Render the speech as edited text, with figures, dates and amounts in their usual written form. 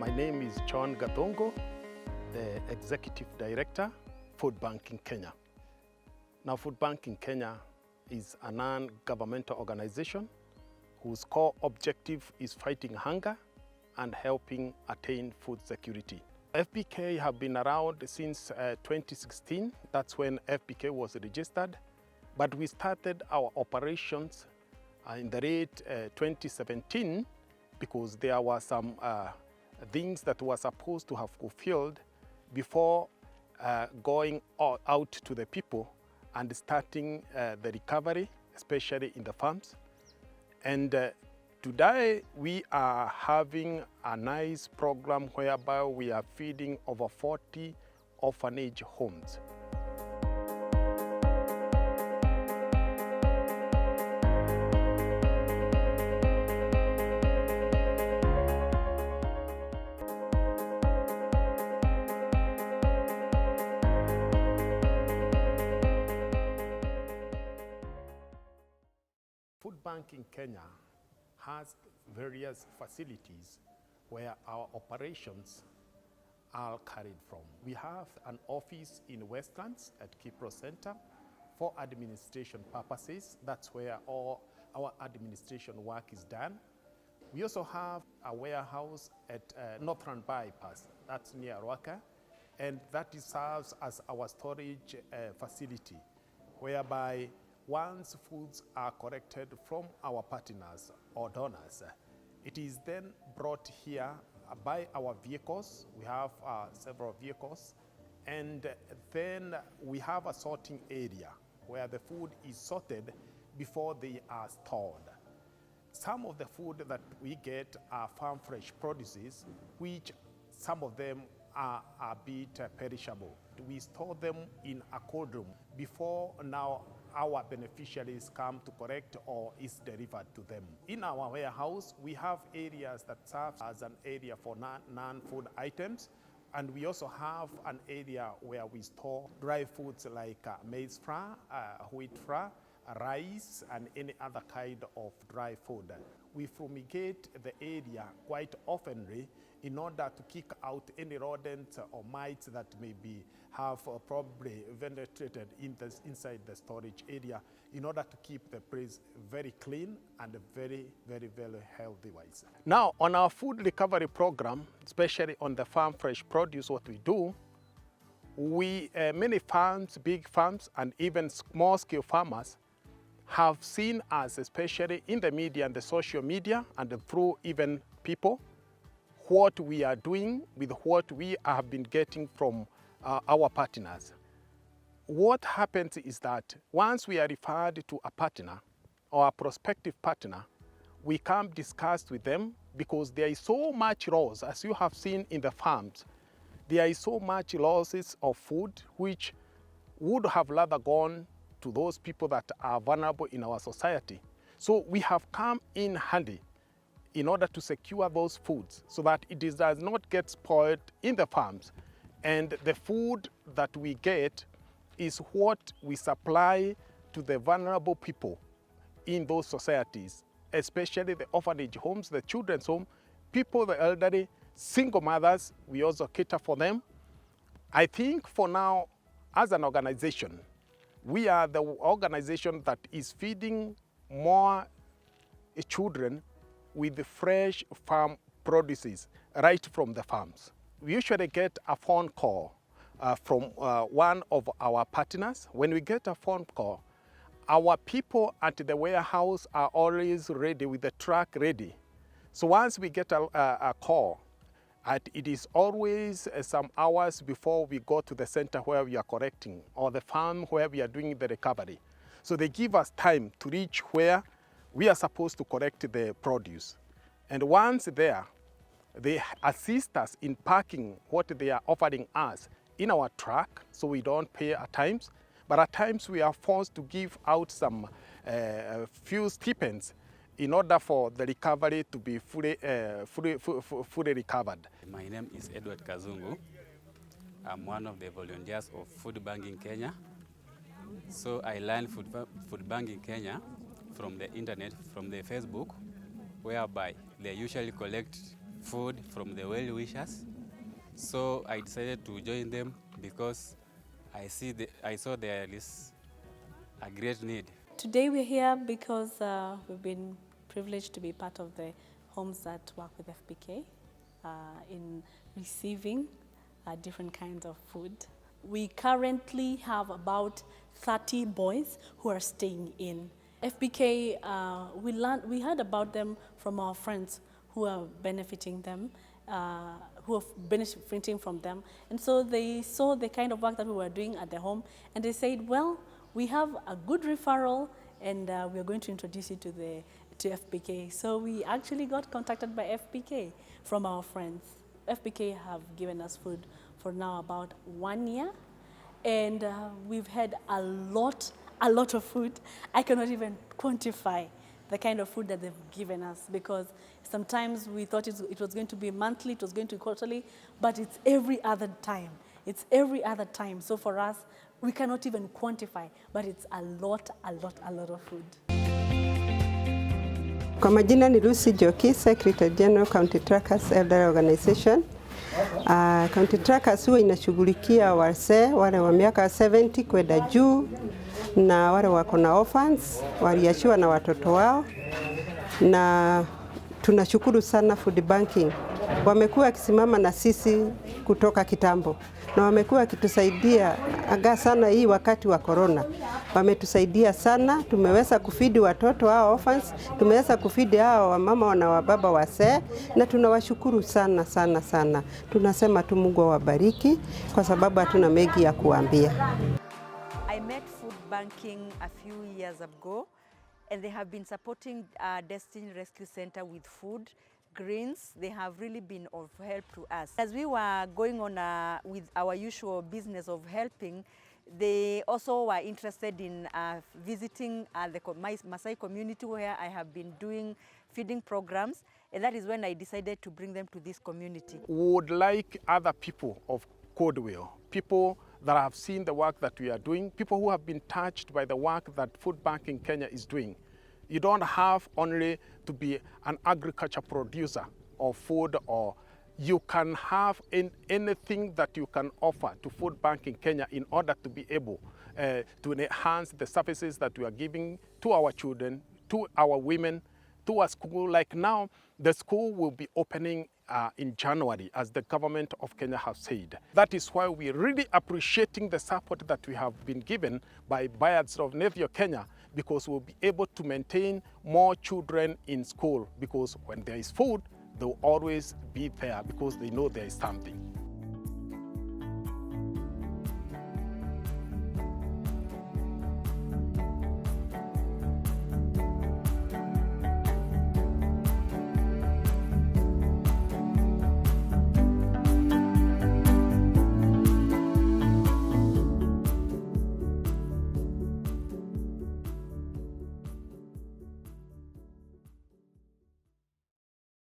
My name is John Gathongo, the Executive Director, Food Bank in Kenya. Now, Food Bank in Kenya is a non-governmental organization whose core objective is fighting hunger and helping attain food security. FBK have been around since 2016. That's when FBK was registered. But we started our operations in the late 2017 because there were some things that were supposed to have fulfilled before going out to the people and starting the recovery, especially in the farms. And today we are having a nice program whereby we are feeding over 40 orphanage homes. Food Bank in Kenya has various facilities where our operations are carried from. We have an office in Westlands at Kipro Center for administration purposes. That's where all our administration work is done. We also have a warehouse at Northern Bypass, that's near Ruaka, and that serves as our storage facility, whereby once foods are collected from our partners or donors, it is then brought here by our vehicles. We have several vehicles, and then we have a sorting area where the food is sorted before they are stored. Some of the food that we get are farm fresh produces, which some of them are a bit perishable. We store them in a cold room before now our beneficiaries come to collect or is delivered to them. In our warehouse, we have areas that serve as an area for non-food items, and we also have an area where we store dry foods like maize flour, wheat flour, rice, and any other kind of dry food. We fumigate the area quite oftenly in order to kick out any rodents or mites that have probably venerated inside the storage area in order to keep the place very clean and very, very, very healthy wise. Now, on our food recovery program, especially on the farm fresh produce, what we do, many farms, big farms, and even small scale farmers have seen us, especially in the media and the social media and through even people, what we are doing with what we have been getting from our partners. What happens is that once we are referred to a partner or a prospective partner, we come discuss with them because there is so much loss, as you have seen in the farms. There is so much losses of food which would have rather gone to those people that are vulnerable in our society. So we have come in handy in order to secure those foods so that it does not get spoiled in the farms. And the food that we get is what we supply to the vulnerable people in those societies, especially the orphanage homes, the children's home, people, the elderly, single mothers, we also cater for them. I think for now, as an organization, we are the organization that is feeding more children with the fresh farm produces right from the farms. We usually get a phone call from one of our partners. When we get a phone call, our people at the warehouse are always ready with the truck ready. So once we get a call, it is always some hours before we go to the center where we are collecting or the farm where we are doing the recovery. So they give us time to reach where we are supposed to collect the produce. And once there, they assist us in packing what they are offering us in our truck, so we don't pay at times. But at times we are forced to give out some few stipends in order for the recovery to be fully recovered. My name is Edward Kazungu. I'm one of the volunteers of Food Bank in Kenya. So I learned Food Bank in Kenya from the internet, from the Facebook, whereby they usually collect food from the well-wishers. So I decided to join them because I saw there is a great need. Today we're here because we've been privileged to be part of the homes that work with FBK in receiving different kinds of food. We currently have about 30 boys who are staying in. FBK, we heard about them from our friends who are benefiting them, who are benefiting from them. And so they saw the kind of work that we were doing at the home, and they said, well, we have a good referral, and we're going to introduce you to FBK. So we actually got contacted by FBK from our friends. FBK have given us food for now about 1 year, and we've had a lot of food. I cannot even quantify the kind of food that they've given us, because sometimes we thought it was going to be monthly, it was going to be quarterly, but it's every other time. It's every other time. So for us, we cannot even quantify, but it's a lot of food. Kwa majina ni Lucy Joki, Secretary General County Trackers Elder Organization. County Trackers huwa inashughulikia wazee wale wa miaka 70 kwenda juu na wale wako na orphans waliachiwa na watoto wao, na tunashukuru sana Food Banking. Wamekuwa wakisimama na sisi kutoka kitambo, na wamekuwa wakitusaidia aga sana hii wakati wa corona. Wametusaidia sana, tumeweza kufidi watoto hao orphans, tumeweza kufidi hao wamama na wababa wazee, na tunawashukuru sana sana sana. Tunasema tu Mungu awabariki kwa sababu hatuna mengi ya kuambia. I met Food Banking a few years ago, and they have been supporting Destiny Rescue Center with food, greens. They have really been of help to us. As we were going on with our usual business of helping, they also were interested in visiting the Maasai community, where I have been doing feeding programs, and that is when I decided to bring them to this community. We would like other people of Codewell, people that have seen the work that we are doing, people who have been touched by the work that Food Banking Kenya is doing. You don't have only to be an agriculture producer of food, or you can have anything that you can offer to Food Banking Kenya in order to be able to enhance the services that we are giving to our children, to our women, to a school. Like now, the school will be opening in January, as the government of Kenya has said. That is why we're really appreciating the support that we have been given by Bayards of Nevio Kenya, because we'll be able to maintain more children in school, because when there is food, they'll always be there because they know there is something.